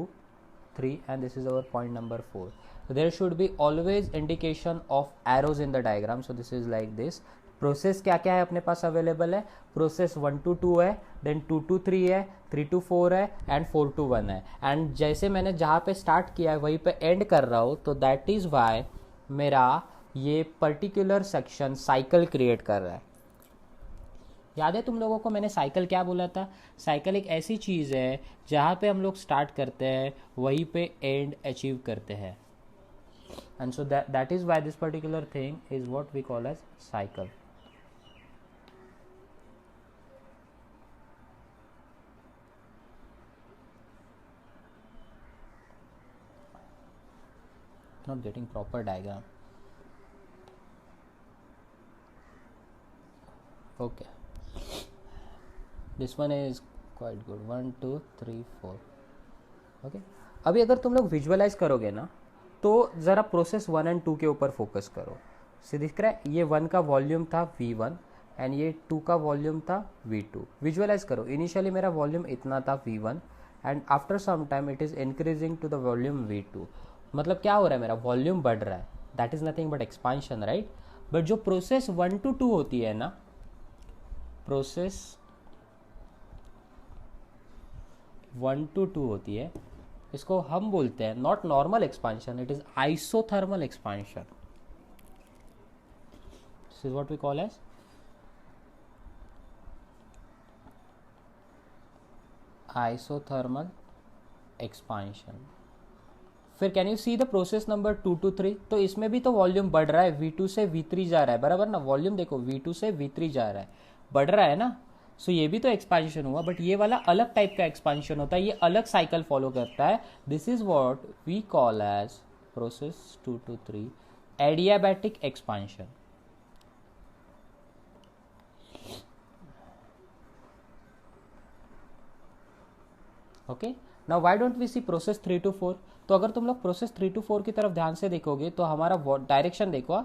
3 and this is our point number 4. So there should be always indication of arrows in the diagram. So this is like this. Process क्या क्या है अपने पास अवेलेबल है. प्रोसेस 1 to 2 है, देन 2 to 3 है, 3 to 4 है एंड 4 to 1 है. एंड जैसे मैंने जहाँ पे स्टार्ट किया है वहीं पे एंड कर रहा हूँ, तो दैट इज़ वाई मेरा ये पर्टिकुलर सेक्शन साइकिल क्रिएट कर रहा है. याद है तुम लोगों को मैंने साइकिल क्या बोला था. साइकिल एक ऐसी चीज़ है जहाँ पे हम लोग स्टार्ट करते हैं वहीं पे एंड अचीव करते हैं. And so that is why this particular thing is what we call as cycle. Not getting proper diagram. Okay, this one is quite good. 1 2 3 4. Okay, अभी अगर तुम लोग विजुअलाइज करोगे ना तो ज़रा प्रोसेस 1 एंड 2 के ऊपर फोकस करो. से दिख रहा है ये 1 का वॉल्यूम था V1 एंड ये 2 का वॉल्यूम था V2. विजुअलाइज करो, इनिशियली मेरा वॉल्यूम इतना था V1 and after some time it is increasing to the volume V2. मतलब क्या हो रहा है, मेरा वॉल्यूम बढ़ रहा है. That is nothing but expansion, right. But जो प्रोसेस 1 to 2 होती है ना, प्रोसेस 1 to 2 होती है, इसको हम बोलते हैं not normal expansion, it is isothermal expansion. This is what we call as isothermal expansion. फिर can you see the process number 2 to 3. तो इसमें भी तो वॉल्यूम बढ़ रहा है, V2 से V3 जा रहा है, बराबर ना. वॉल्यूम देखो V2 से V3 जा रहा है, बढ़ रहा है ना. सो ये भी तो एक्सपांशन हुआ, बट ये वाला अलग टाइप का एक्सपांशन होता है, ये अलग साइकिल फॉलो करता है. This is what we call as process 2 to 3 adiabatic expansion. Okay, now why don't we see process 3 to 4. तो अगर तुम लोग प्रोसेस 3 to 4 की तरफ ध्यान से देखोगे तो हमारा डायरेक्शन देखो,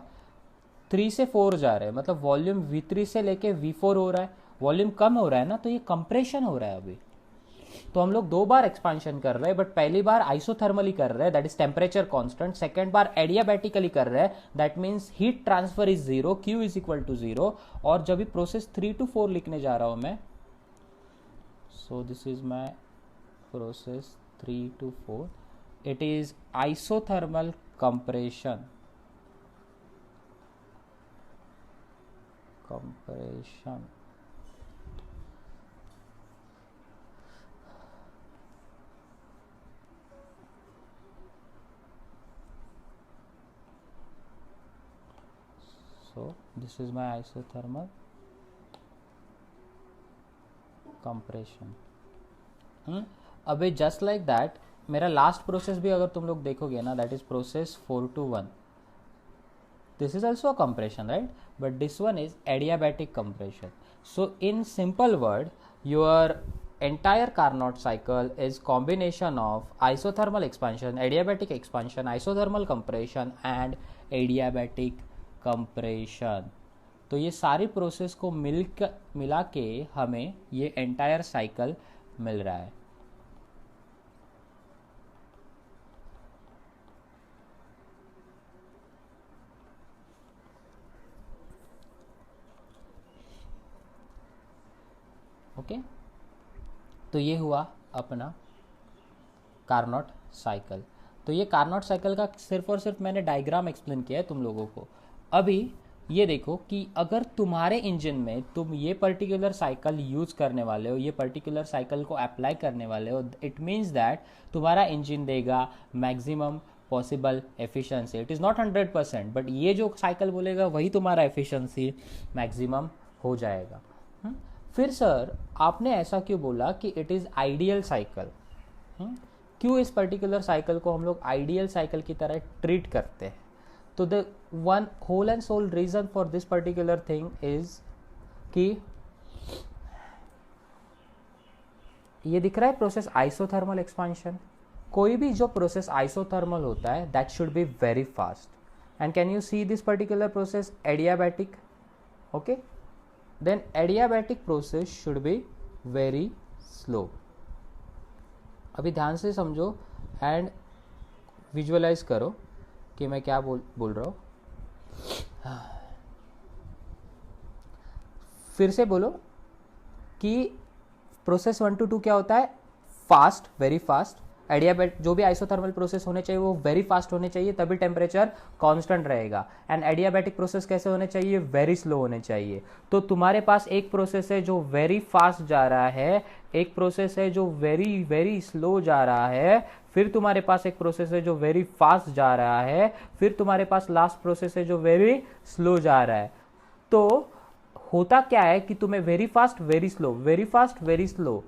3 से 4 जा रहे हैं, मतलब वॉल्यूम V3 से लेके V4 हो रहा है. वॉल्यूम कम हो रहा है ना, तो ये कंप्रेशन हो रहा है अभी. तो हम लोग 2 बार एक्सपांशन कर रहे हैं, बट पहली बार आइसोथर्मली कर रहे हैं, that is temperature constant. Second बार एडियाबैटिकली कर रहे हैं, that means heat transfer is 0, Q is equal to 0. और जब भी प्रोसेस 3 to 4 लिखने जा रहा हूं मैं, सो this is my process 3 to 4, it is isothermal compression. So this is my isothermal compression. अबे जस्ट लाइक दैट मेरा लास्ट प्रोसेस भी अगर तुम लोग देखोगे ना, that is process 4 to 1. This is also a compression, right, but this one is adiabatic compression. So in simple word, your entire Carnot cycle is combination of isothermal expansion, adiabatic expansion, isothermal compression and adiabatic compression. तो ये सारी प्रोसेस को मिला के हमें ये एंटायर साइकिल मिल रहा है. ओके, तो ये हुआ अपना कार्नोट साइकिल. तो ये कार्नोट साइकिल का सिर्फ और सिर्फ मैंने डायग्राम एक्सप्लेन किया है तुम लोगों को. अभी ये देखो कि अगर तुम्हारे इंजन में तुम ये पर्टिकुलर साइकिल यूज करने वाले हो, ये पर्टिकुलर साइकिल को अप्लाई करने वाले हो, इट मीन्स दैट तुम्हारा इंजन देगा maximum possible efficiency. It is not 100%, but ये जो साइकिल बोलेगा वही तुम्हारा एफिशिएंसी मैक्सिमम हो जाएगा. फिर सर आपने ऐसा क्यों बोला कि इट इज़ आइडियल साइकिल? क्यों इस पर्टिकुलर साइकिल को हम लोग आइडियल साइकिल की तरह ट्रीट करते हैं? तो the one whole and sole reason for this particular thing is कि ये दिख रहा है प्रोसेस आइसोथर्मल एक्सपांशन. कोई भी जो प्रोसेस आइसोथर्मल होता है that should be very fast. And can you see this particular process adiabatic? Okay, then adiabatic process should be very slow. अभी ध्यान से समझो एंड विजुअलाइज करो कि मैं क्या बोल रहा हूँ. फिर से बोलो कि प्रोसेस 1 to 2 क्या होता है? Fast, very fast. एडियाबैट जो भी आइसोथर्मल प्रोसेस होने चाहिए वो वेरी फास्ट होने चाहिए, तभी टेम्परेचर कांस्टेंट रहेगा. एंड एडियाबैटिक प्रोसेस कैसे होने चाहिए? वेरी स्लो होने चाहिए. तो तुम्हारे पास एक प्रोसेस है जो वेरी फास्ट जा रहा है, एक प्रोसेस है जो वेरी वेरी स्लो जा रहा है, फिर तुम्हारे पास एक प्रोसेस है जो वेरी फास्ट जा रहा है, फिर तुम्हारे पास लास्ट प्रोसेस है जो वेरी स्लो जा रहा है. तो होता क्या है कि तुम्हें very fast very slow, very fast very slow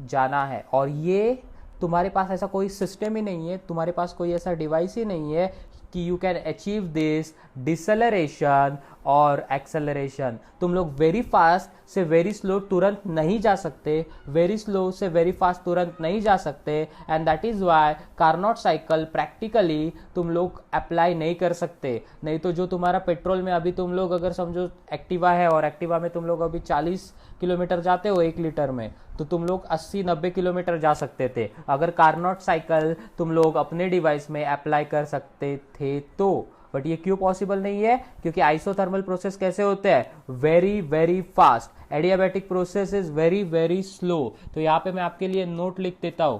जाना है. और ये तुम्हारे पास ऐसा कोई सिस्टम ही नहीं है, तुम्हारे पास कोई ऐसा डिवाइस ही नहीं है कि you can achieve this deceleration और एक्सेलरेशन. तुम लोग वेरी फास्ट से वेरी स्लो तुरंत नहीं जा सकते, वेरी स्लो से वेरी फास्ट तुरंत नहीं जा सकते. And that is why Carnot cycle practically तुम लोग अप्लाई नहीं कर सकते. नहीं तो जो तुम्हारा पेट्रोल में अभी तुम लोग अगर समझो एक्टिवा है और एक्टिवा में तुम लोग अभी 40 किलोमीटर जाते हो 1 लीटर में, तो तुम लोग 80-90 किलोमीटर जा सकते थे अगर कार्नोट साइकिल तुम लोग अपने डिवाइस में अप्लाई कर सकते थे तो. बट ये क्यों पॉसिबल नहीं है? क्योंकि आइसोथर्मल प्रोसेस कैसे होते हैं? Very very fast. Adiabatic process is very very slow. तो यहां पे मैं आपके लिए नोट लिख देता हूं.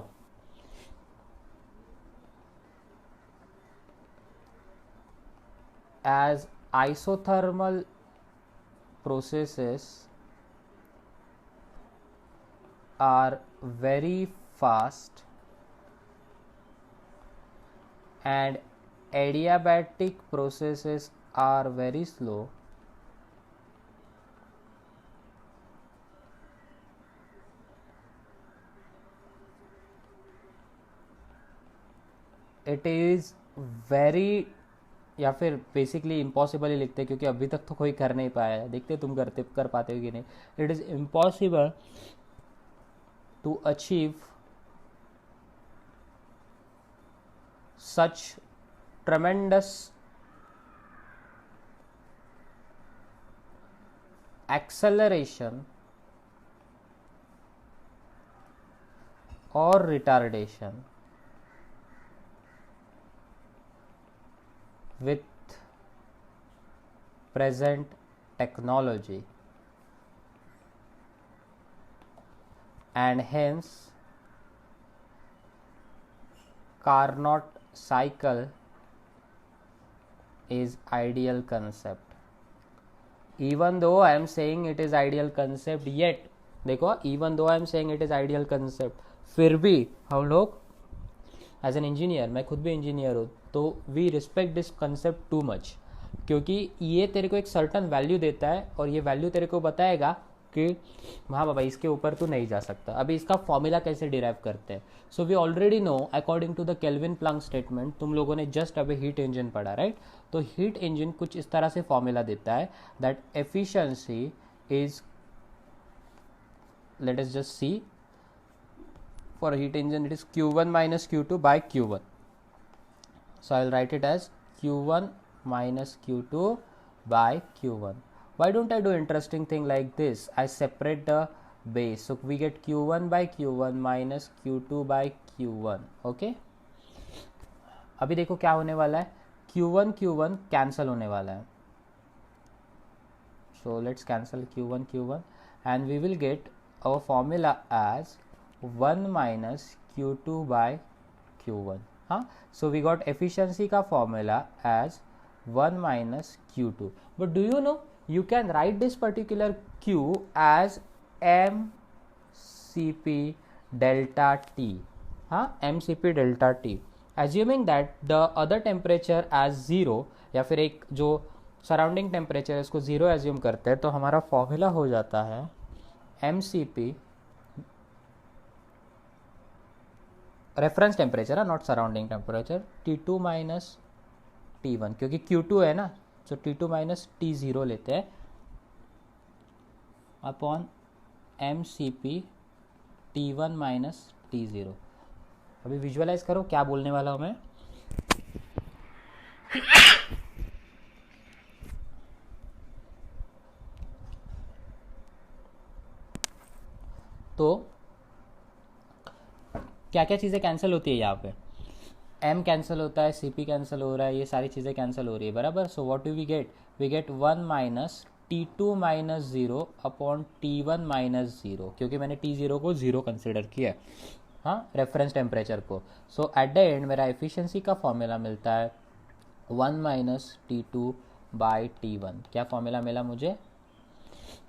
As isothermal processes are very fast and adiabatic processes are very slow, it is very या फिर बेसिकली इम्पॉसिबल ही लिखते क्योंकि अभी तक तो कोई कर नहीं पाया है. देखते तुम कर पाते हो कि नहीं. It is impossible to achieve such tremendous acceleration और retardation with present technology, and hence Carnot cycle is ideal concept. Even though I am saying it is ideal concept, yet देखो even though I am saying it is ideal concept, फिर भी हम लोग एज एन इंजीनियर, मैं खुद भी इंजीनियर हूँ, तो we respect this concept too much. क्योंकि ये तेरे को एक सर्टन वैल्यू देता है और ये वैल्यू तेरे को बताएगा कि हाँ बाबा इसके ऊपर तू नहीं जा सकता. अभी इसका फॉर्मूला कैसे डिराइव करते हैं? So we already know according to the Kelvin Planck statement. तुम लोगों ने जस्ट अभी हीट इंजन पढ़ा, राइट? तो हीट इंजन कुछ इस तरह से फॉर्मूला देता है that efficiency is, let us just see, for a heat engine it is Q1 minus Q2 by Q1. So I will write it as Q1 minus Q2 by Q1. Why don't I do interesting thing like this? I separate the base. So we get Q1 by Q1 minus Q2 by Q1. Okay? अभी देखो क्या होने वाला है. Q1 Q1 कैंसल होने वाला है. So let's cancel Q1 Q1 and we will get our formula as 1 minus Q2 by Q1. हाँ, so we got efficiency का formula as 1 minus Q2. But do you know you can write this particular Q as mCp delta T. हाँ, mCp delta T. Assuming that the other temperature as zero, या फिर एक जो सराउंडिंग टेम्परेचर है इसको ज़ीरो एज्यूम करते हैं, तो हमारा फॉर्मूला हो जाता है एम सी पी, रेफरेंस टेम्परेचर है not surrounding temperature, T2 minus T1, क्योंकि Q2 है ना, तो T2 माइनस T0 लेते हैं अपॉन एम सी पी T1 माइनस T0। अभी विजुअलाइज करो क्या बोलने वाला हूँ मैं। तो क्या क्या चीज़ें कैंसिल होती है यहाँ पे, m कैंसिल होता है, cp कैंसिल हो रहा है, ये सारी चीज़ें कैंसिल हो रही है बराबर। So what do we get 1 minus T2 minus zero upon T1 minus zero, क्योंकि मैंने T0 को ज़ीरो कंसिडर किया है, हाँ, रेफरेंस टेम्परेचर को। सो एट द एंड मेरा एफिशिएंसी का फॉर्मूला मिलता है 1 माइनस T2 बाई T1। क्या फॉर्मूला मिला मुझे,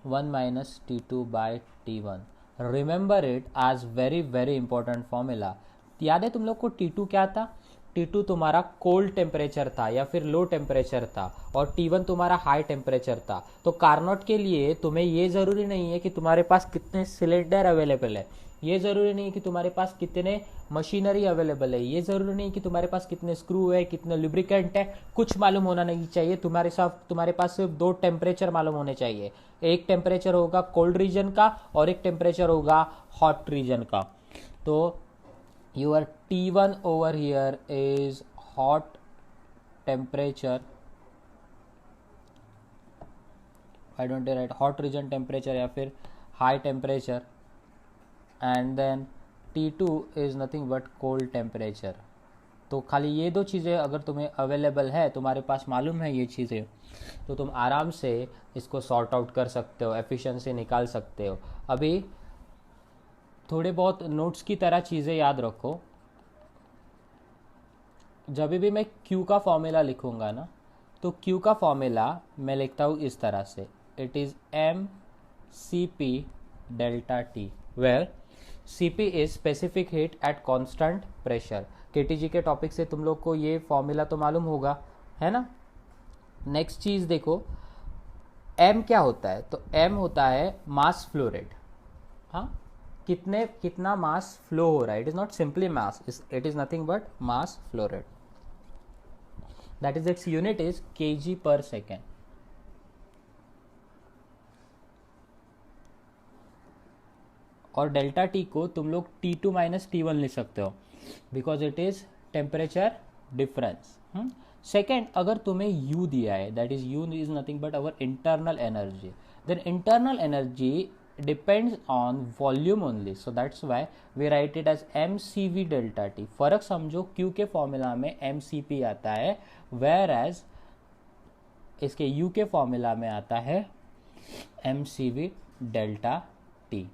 1 minus T2 by T1। Remember it as very very important formula. याद है तुम लोग को T2 क्या था, T2 तुम्हारा कोल्ड टेम्परेचर था या फिर लो टेम्परेचर था, और T1 तुम्हारा हाई टेम्परेचर था। तो कार्नोट के लिए तुम्हें ये ज़रूरी नहीं है कि तुम्हारे पास कितने सिलेंडर अवेलेबल है, ये ज़रूरी नहीं कि तुम्हारे पास कितने मशीनरी अवेलेबल है, ये ज़रूरी नहीं कि तुम्हारे पास कितने स्क्रू है, कितने लुब्रिकेंट है, कुछ मालूम होना नहीं चाहिए। तुम्हारे पास सिर्फ दो टेम्परेचर मालूम होने चाहिए, एक टेम्परेचर होगा कोल्ड रीजन का और एक टेम्परेचर होगा हॉट रीजन का। तो your T1 over here is hot temperature, why don't you write hot region temperature या फिर high temperature, and then T2 is nothing but cold temperature। तो खाली ये दो चीज़ें अगर तुम्हें अवेलेबल है, तुम्हारे पास मालूम है ये चीज़ें, तो तुम आराम से इसको सॉर्ट आउट कर सकते हो, एफिशिएंसी निकाल सकते हो। अभी थोड़े बहुत नोट्स की तरह चीज़ें याद रखो। जब भी मैं Q का फॉर्मूला लिखूंगा ना, तो Q का फॉर्मूला मैं लिखता हूँ इस तरह से, it is m C p delta t, where c p is specific heat at constant pressure. KTG के टॉपिक से तुम लोग को ये फॉर्मूला तो मालूम होगा, है ना। नेक्स्ट चीज़ देखो, M क्या होता है, तो M होता है मास फ्लो रेट, हाँ, कितना मास फ्लो हो रहा है। It is not simply mass, it is nothing but mass flow rate, that is its unit is kg per second। और डेल्टा टी को तुम लोग T2 माइनस T1 लिख सकते हो, because it is temperature difference. Second, अगर तुम्हें U दिया है, that is U is nothing but our internal energy, then internal energy depends on volume only, so that's why we write it as mcv delta t। फर्क समझो, Q के फॉर्मूला में mcp आता है, whereas इसके U के फॉर्मूला में आता है mcv delta t।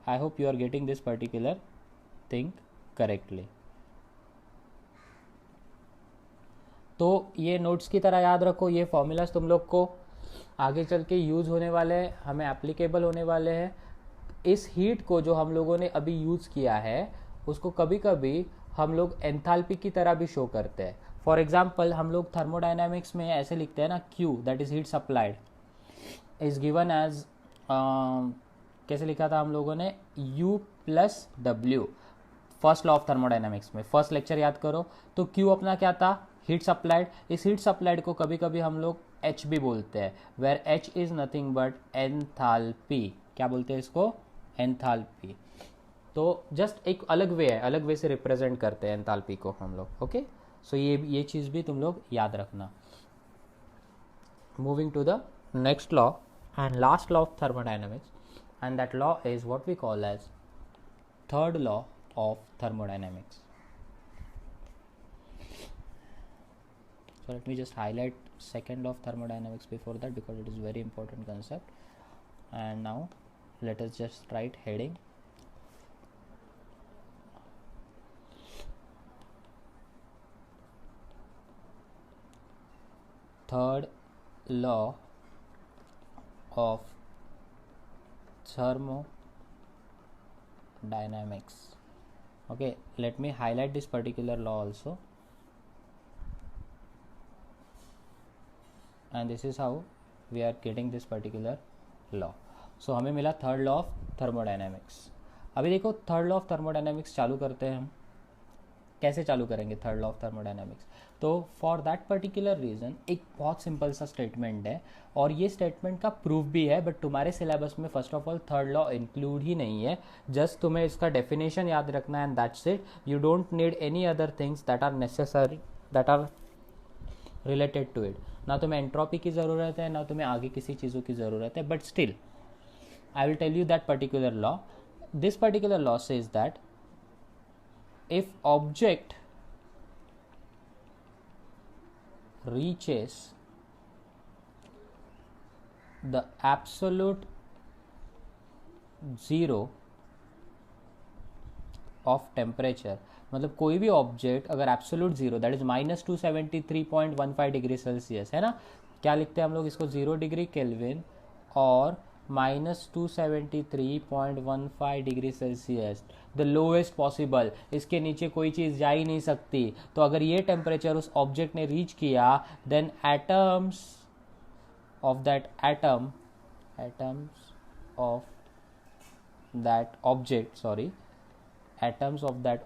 I hope you are getting this particular thing correctly। तो ये नोट्स की तरह याद रखो, ये फॉर्मूलाज तुम लोग को आगे चल के यूज़ होने वाले हैं, हमें एप्लीकेबल होने वाले हैं। इस हीट को जो हम लोगों ने अभी यूज़ किया है, उसको कभी कभी हम लोग एंथैल्पी की तरह भी शो करते हैं। फॉर एग्जांपल हम लोग थर्मोडायनामिक्स में ऐसे लिखते हैं ना, Q that is heat supplied is given as, कैसे लिखा था हम लोगों ने, U plus W, first law of thermodynamics में, फर्स्ट लेक्चर याद करो। तो Q अपना क्या था, हीट सप्लाइड। इस हीट सप्लाइड को कभी कभी हम लोग H भी बोलते हैं, where H is nothing but enthalpy. क्या बोलते हैं इसको, एंथैल्पी। तो जस्ट एक अलग वे है, अलग वे से रिप्रेजेंट करते हैं एंथैल्पी को हम लोग, ओके। सो ये चीज़ भी तुम लोग याद रखना। Moving to the next law and last law of thermodynamics, and that law is what we call as third law of thermodynamics। So let me just highlight second law of thermodynamics before that, because it is very important concept। And now let us just write heading third law of thermodynamics। Okay, let me highlight this particular law also, and this is how we are getting this particular law. So हमें मिला थर्ड लॉ ऑफ थर्मोडायनेमिक्स. अभी देखो थर्ड लॉ ऑफ थर्मोडायनेमिक्स चालू करते हैं हम. कैसे चालू करेंगे थर्ड लॉ ऑफ थर्मोडायनेमिक्स? तो फॉर दैट पर्टिकुलर रीज़न एक बहुत सिंपल सा स्टेटमेंट है, और ये स्टेटमेंट का प्रूफ भी है, बट तुम्हारे सिलेबस में first of all third law include ही नहीं है. जस्ट तुम्हें इसका डेफिनेशन याद रखना है and that's it. You don't need any other things that are necessary, that are related to it. ना तुम्हें एंट्रोपी की ज़रूरत है, ना तुम्हें आगे किसी चीज़ों की ज़रूरत है, but still I will tell you that particular law. This particular law says that if object reaches the absolute zero of temperature, मतलब कोई भी ऑब्जेक्ट अगर absolute zero, that is -273.15 degree Celsius है ना. क्या लिखते हैं हम लोग इसको? 0 डिग्री केल्विन और -273.15 degree Celsius, the lowest possible. इसके नीचे कोई चीज़ जा ही नहीं सकती. तो अगर ये टेम्परेचर उस ऑब्जेक्ट ने रीच किया, then atoms of that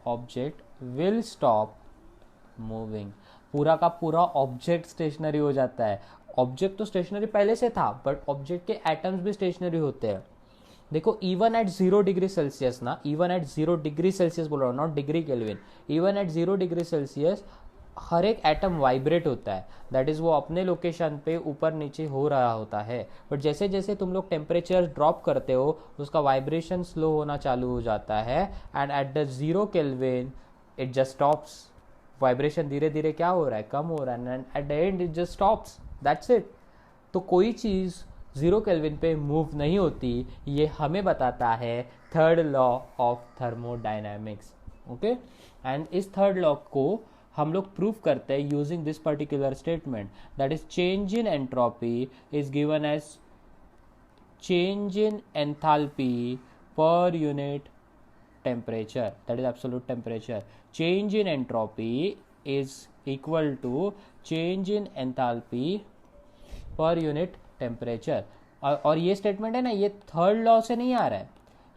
object will stop moving. पूरा का पूरा ऑब्जेक्ट स्टेशनरी हो जाता है. ऑब्जेक्ट तो स्टेशनरी पहले से था, बट ऑब्जेक्ट के एटम्स भी स्टेशनरी होते हैं. देखो इवन एट 0 डिग्री सेल्सियस ना, इवन एट 0 डिग्री सेल्सियस बोल रहा हूँ, not degree Kelvin, even at 0 degree Celsius हर एक एटम वाइब्रेट होता है. दैट इज़ वो अपने लोकेशन पे ऊपर नीचे हो रहा होता है. बट जैसे जैसे तुम लोग टेम्परेचर ड्रॉप करते हो, उसका वाइब्रेशन स्लो होना चालू हो जाता है, and at the 0 kelvin it just stops. Vibration धीरे धीरे क्या हो रहा है? कम हो रहा है, and at the and it just stops. That's it. तो कोई चीज़ 0 केल्विन पे मूव नहीं होती. ये हमें बताता है third law of thermodynamics. Okay, and इस थर्ड लॉ को हम लोग प्रूव करते हैं using this particular statement, that is change in entropy is given as change in enthalpy per unit temperature, that is absolute temperature. Change in entropy is equal to change in enthalpy per unit temperature. और ये स्टेटमेंट है ना, ये थर्ड लॉ से नहीं आ रहा है.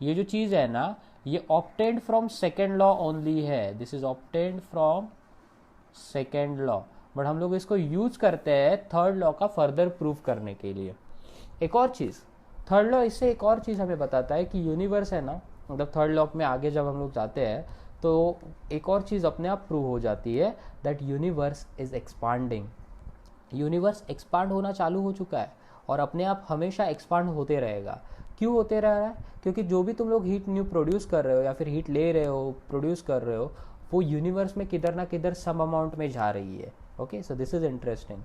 ये जो चीज़ है ना, ये obtained from second law only है. This is obtained from second law, but हम लोग इसको यूज करते हैं थर्ड लॉ का फर्दर प्रूफ करने के लिए. एक और चीज़, थर्ड लॉ इससे एक और चीज़ हमें बताता है कि यूनिवर्स है ना, मतलब थर्ड लॉ में आगे जब हम लोग जाते हैं तो एक और चीज़ अपने आप प्रूव हो जाती है, that universe is expanding. Universe expand होना चालू हो चुका है और अपने आप हमेशा एक्सपांड होते रहेगा. क्यों होते रह रहा है? क्योंकि जो भी तुम लोग हीट न्यू प्रोड्यूस कर रहे हो या फिर हीट ले रहे हो, प्रोड्यूस कर रहे हो, वो यूनिवर्स में किधर ना किधर सम अमाउंट में जा रही है. Okay, so this is interesting.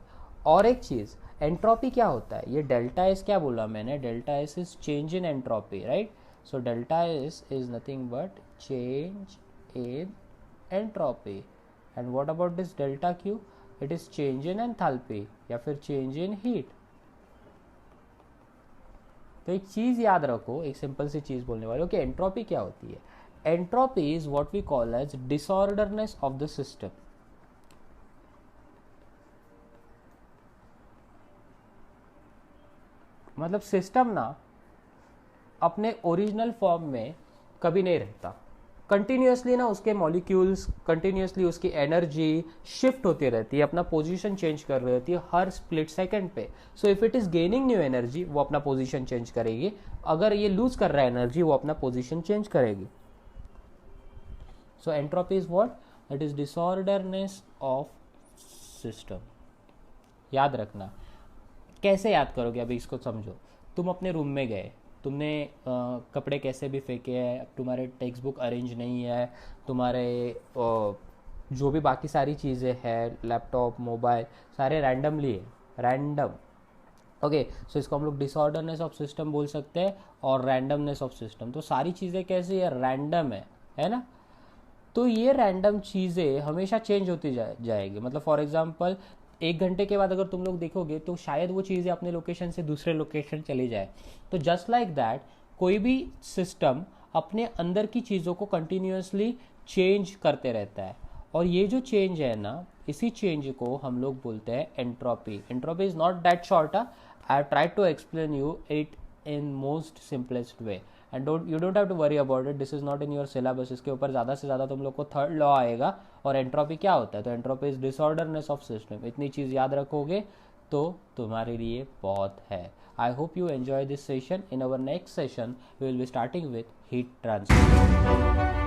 और एक चीज़, एंट्रोपी क्या होता है? ये डेल्टा एस क्या बोला मैंने? Delta S is change in entropy, right? So delta S is nothing but change in entropy. And what about this delta Q? It is change in enthalpy या फिर change in heat. तो एक चीज़ याद रखो, एक सिंपल सी चीज़ बोलने वाले हो कि एंट्रोपी क्या होती है. Entropy is what we call as disorderness of the system. मतलब सिस्टम ना अपने ओरिजिनल फॉर्म में कभी नहीं रहता. कंटिन्यूसली ना उसके मॉलिक्यूल्स, कंटिन्यूसली उसकी एनर्जी शिफ्ट होती रहती है, अपना पोजीशन चेंज कर रही होती है हर स्प्लिट सेकंड पे. So if it is gaining new energy, वो अपना पोजीशन चेंज करेगी. अगर ये लूज कर रहा है एनर्जी, वो अपना पोजीशन चेंज करेगी. So entropy is what? It is disorderness of system. याद रखना. कैसे याद करोगे? अभी इसको समझो. तुम अपने रूम में गए, तुमने कपड़े कैसे भी फेंके हैं, तुम्हारे टेक्स्ट बुक अरेंज नहीं है, तुम्हारे जो भी बाकी सारी चीज़ें हैं, लैपटॉप, मोबाइल, सारे रैंडमली है, रैंडम. ओके, सो इसको हम लोग डिसऑर्डरनेस ऑफ सिस्टम बोल सकते हैं और रैंडमनेस ऑफ सिस्टम. तो सारी चीज़ें कैसी है? रैंडम है ना. तो ये रैंडम चीज़ें हमेशा चेंज होती जाएगी. मतलब फॉर एग्जांपल 1 घंटे के बाद अगर तुम लोग देखोगे तो शायद वो चीज़ें अपने लोकेशन से दूसरे लोकेशन चली जाए. तो जस्ट लाइक दैट कोई भी सिस्टम अपने अंदर की चीज़ों को कंटिन्यूसली चेंज करते रहता है, और ये जो चेंज है ना, इसी चेंज को हम लोग बोलते हैं entropy. Entropy is not that short. I try to explain you it in most simplest way, and you don't have to worry about it. This is not in your syllabus. इसके ऊपर ज़्यादा से ज़्यादा तुम लोग को थर्ड लॉ आएगा. और एंट्रोपी क्या होता है? तो entropy is disorderness of system. इतनी चीज़ याद रखोगे तो तुम्हारे लिए बहुत है. I hope you enjoy this session. In our next session we will be starting with heat transfer.